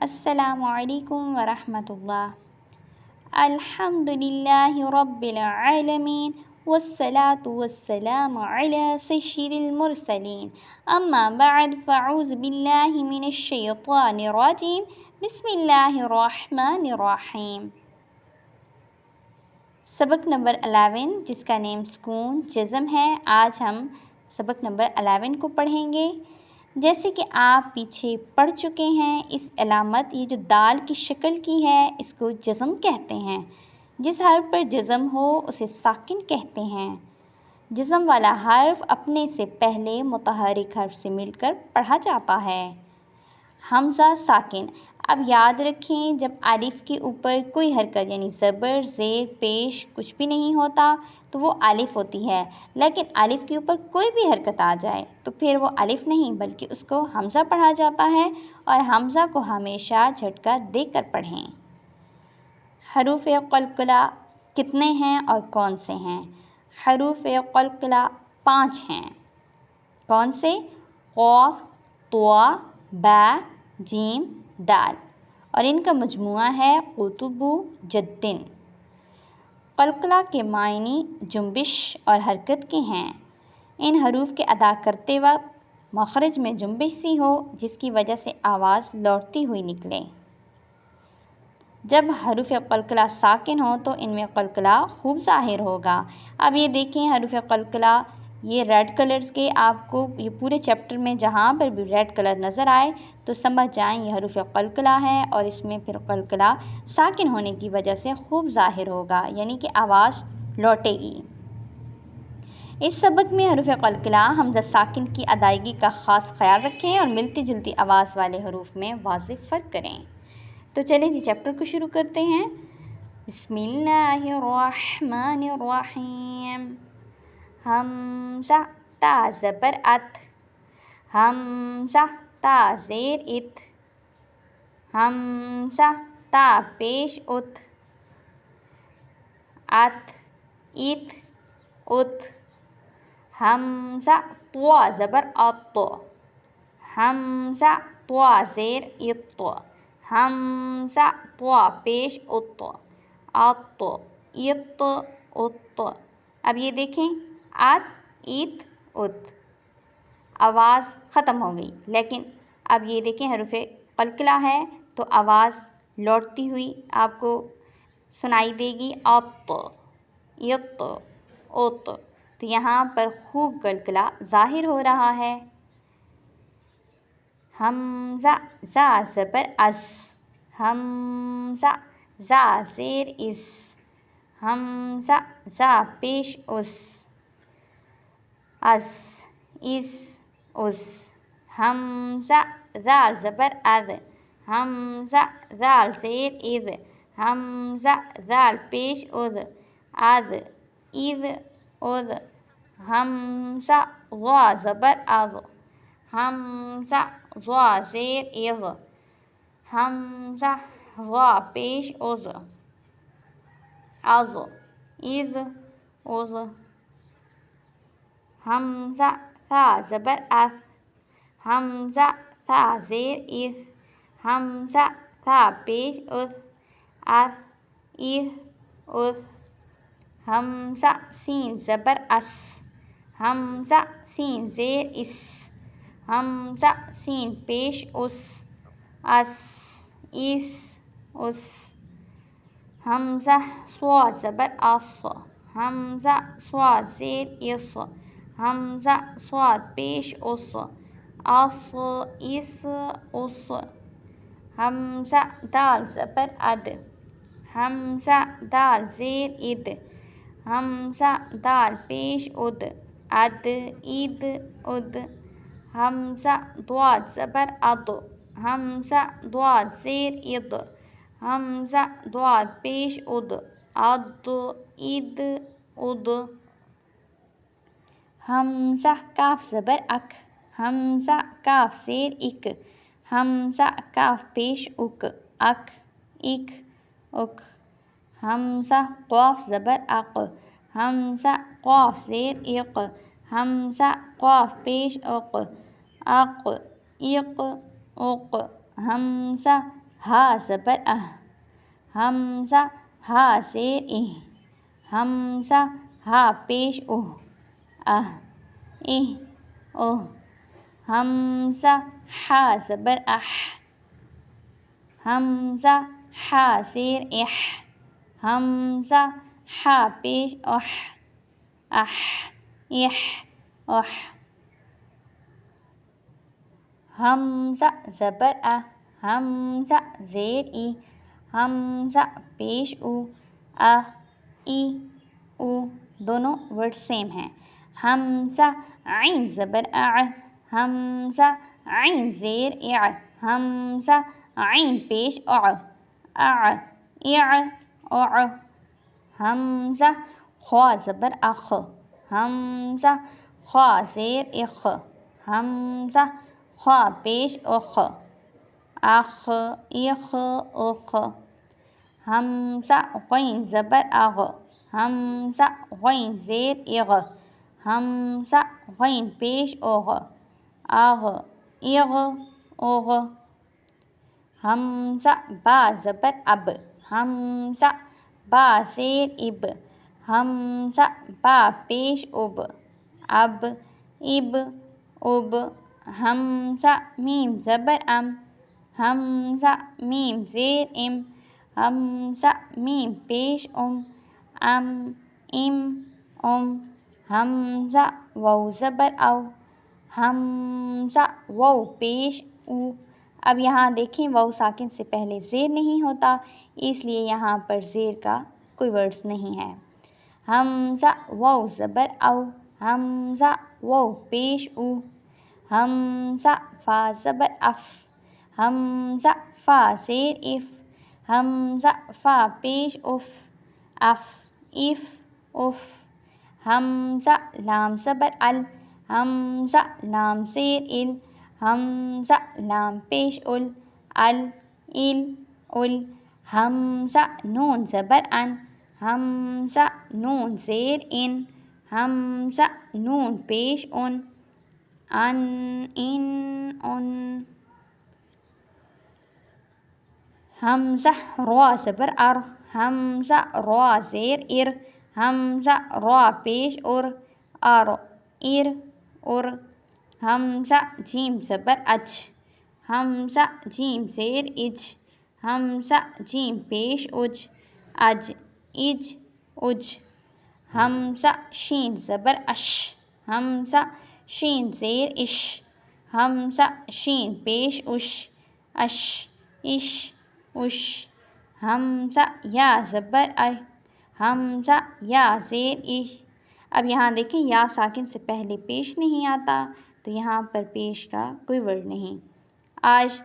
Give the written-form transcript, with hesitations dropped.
السلام علیکم ورحمۃ اللہ۔ الحمد للہ رب العالمین والصلاة والسلام علی سید المرسلین، اما بعد فاعوذ باللہ من الشیطان الرجیم، بسم اللہ الرحمن الرحیم۔ سبق نمبر 11 جس کا نیم سکون جزم ہے، آج ہم سبق نمبر 11 کو پڑھیں گے۔ جیسے کہ آپ پیچھے پڑھ چکے ہیں، اس علامت یہ جو دال کی شکل کی ہے اس کو جزم کہتے ہیں۔ جس حرف پر جزم ہو اسے ساکن کہتے ہیں۔ جزم والا حرف اپنے سے پہلے متحرک حرف سے مل کر پڑھا جاتا ہے۔ حمزہ ساکن۔ اب یاد رکھیں، جب الف کے اوپر کوئی حرکت یعنی زبر، زیر، پیش کچھ بھی نہیں ہوتا تو وہ الف ہوتی ہے، لیکن الف کے اوپر کوئی بھی حرکت آ جائے تو پھر وہ الف نہیں بلکہ اس کو حمزہ پڑھا جاتا ہے، اور حمزہ کو ہمیشہ جھٹکا دے کر پڑھیں۔ حروف قلقلہ کتنے ہیں اور کون سے ہیں؟ حروف قلقلہ 5 ہیں۔ کون سے؟ قاف، طا، با، جیم، دال، اور ان کا مجموعہ ہے قطب جدن۔ قلقلہ کے معنی جنبش اور حرکت کے ہیں۔ ان حروف کے ادا کرتے وقت مخرج میں جنبش سی ہو جس کی وجہ سے آواز لوٹتی ہوئی نکلے۔ جب حروف قلقلہ ساکن ہوں تو ان میں قلقلہ خوب ظاہر ہوگا۔ اب یہ دیکھیں حروف قلقلہ، یہ ریڈ کلرز کے، آپ کو یہ پورے چیپٹر میں جہاں پر بھی ریڈ کلر نظر آئے تو سمجھ جائیں یہ حروف قلقلہ ہے، اور اس میں پھر قلقلہ ساکن ہونے کی وجہ سے خوب ظاہر ہوگا، یعنی کہ آواز لوٹے گی۔ اس سبق میں حروف قلقلہ حمزہ ساکن کی ادائیگی کا خاص خیال رکھیں اور ملتی جلتی آواز والے حروف میں واضح فرق کریں۔ تو چلیں جی چیپٹر کو شروع کرتے ہیں۔ بسم اللہ الرحمن الرحیم۔ حمزہ تا زبر ات، حمزہ تا زیر ات، حمزہ تا پیش ات، ات، ات، ات، حمزہ طوا زبر ات، حمزہ طوا زیر ات، حمزہ طوا پیش ات، ات، ات، ات۔ اب یہ دیکھیں ات، ات، ات، آواز ختم ہو گئی، لیکن اب یہ دیکھیں حروف قلقلہ ہے تو آواز لوٹتی ہوئی آپ کو سنائی دے گی، ات، ات، ات۔ تو یہاں پر خوب قلقلہ ظاہر ہو رہا ہے۔ حمزہ زا زبر از، حمزہ زا زیر از، حمزہ زا پیش اس، از، اس، اس، حمزہ ذال زبر اذ، حمزہ ذال زیر اذ، حمزہ ذال پیش اذ، اذ، اذ، اذ، حمزہ ضا زبر اض، حمزہ ضا زیر اض، حمزہ ضا پیش از، از، از، از، حمزہ ثا زبر اث، حمزہ ثا زیر اث، حمزہ ثا پیش اث، اث، اث، اث، حمزہ سین زبر اس، حمزہ سین زیر اس، حمزہ سین پیش اس، اس، اس، اس، حمزہ صاد زبر اس، حمزہ صاد زیر اس، حمزہ صاد پیش اس، اس، اس، اس، حمزہ دال زبر اد، حمزہ دال زیر اد، حمزہ دال پیش اد، اد، اد، اد، حمزہ ضاد زبر اد، حمزہ ضاد زیر اد، حمزہ ضاد پیش اد، اد، اد، اد، حمزہ کاف زبر اک، حمزہ کاف زیر اک، حمزہ کاف پیش اک، اک، اک، اک، حمزہ قاف زبر اق، حمزہ قاف زیر اق، حمزہ قاف پیش اق، اق، اق، اق، حمزہ ہا زبر حمزہ ہا زیر حمزہ ہا پیش حمزہ ہا زبر حمزہ ہا زیر حمزہ ہا پیش حمزہ زبر حمزہ زیر حمزہ پیش دونوں ورڈ سیم ہیں. حمزہ عین زبر حمزہ عین زیر حمزہ عین پیش حمزہ خا زبر حمزہ خا زیر حمزہ خا پیش حمزہ غین زبر حمزہ غین زیر حمزہ غین پیش حمزہ با زبر حمزہ با زیر حمزہ با پیش حمزہ میم زبر حمزہ میم زیر حمزہ میم پیش حمزہ واو زبر حمزہ واو پیش اب یہاں دیکھیں واو ساکن سے پہلے زیر نہیں ہوتا، اس لیے یہاں پر زیر کا کوئی ورڈز نہیں ہے. حمزہ واو زبر حمزہ واو پیش حمزہ فا زبر حمزہ فا زیر حمزہ فا پیش حمزہ لام زبر حمزہ لام زیر حمزہ لام پیش حمزہ نون زبر حمزہ نون زیر حمزہ نون پیش حمزہ را زبر حمزہ را زیر حمزہ را پیش حمزہ جیم زبر حمزہ جیم زیر حمزہ جیم پیش حمزہ شین زبر حمزہ شین زیر حمزہ شین پیش حمزہ یا زبر حمزہ یا زیر اب یہاں دیکھیں یا ساکن سے پہلے پیش نہیں آتا، تو یہاں پر پیش کا کوئی ورڈ نہیں. آج